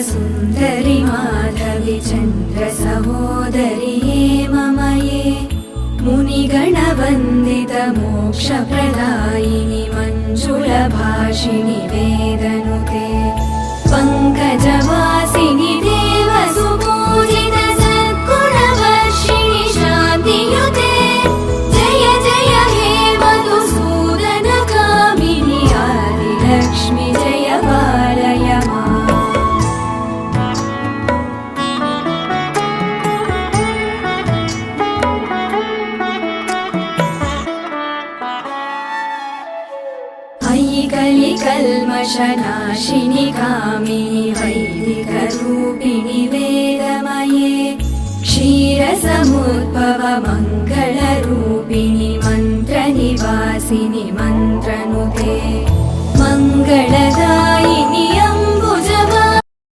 सुन्दरि माधवि चन्द्र सहोदरि हेममये मुनिगणवन्दित मोक्षप्रदायिनि मञ्जुलभाषिणि वेदनुते पङ्कजवासिनि देवसुपूजित सद्गुणवर्षिणि शान्तियुते जय जय हे मधुसूदन कामिनि आदिलक्ष्मि जय पालय माम्। अयि कलिकल्मषनाशिनि कामिनि वैदिकरूपिणि वेदमये क्षीरसमुद्भव मङ्गलरूपिणि मन्त्रनिवासिनि मन्त्रनुते मङ्गल